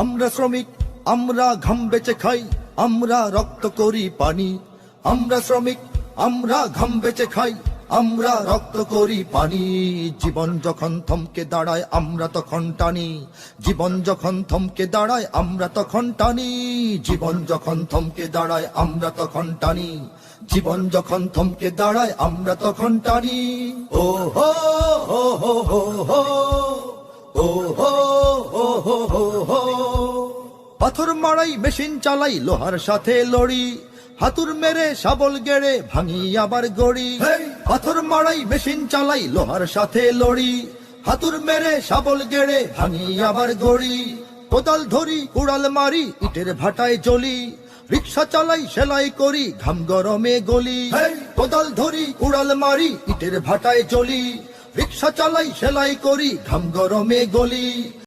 আমরা শ্রমিক, আমরা ঘাম বেচে খাই, আমরা রক্ত করি পানি। আমরা শ্রমিক, আমরা ঘাম বেচে খাই, আমরা রক্ত করি পানি। জীবন যখন থমকে দাঁড়ায় আমরা তখন টানি, জীবন যখন থমকে দাঁড়ায় আমরা তখন টানি। জীবন যখন থমকে দাঁড়ায় আমরা তখন টানি, জীবন যখন থমকে দাঁড়ায় আমরা তখন টানি। ও হো হো হো হো হো, ও হো হো হো হো হো। পাথর মারাই মেশিন চালাই লোহার সাথে লড়ি, হাতুর মেরে শাবল গেড়ে ভাঙি আবার গড়ি। পাথর মারাই মেশিন চালাই লোহার সাথে লড়ি, হাতুর মেরে শাবল গেড়ে ভাঙি আবার গড়ি। কোদাল ধরি কুড়াল মারি ইটের ভাটায় জ্বলি, রিক্সা চালাই সেলাই করি ঘাম গরমে গলি। কোদাল ধরি কুড়াল মারি ইটের ভাটায় জ্বলি, রিক্সা চালাই সেলাই করি ঘাম গরমে গলি।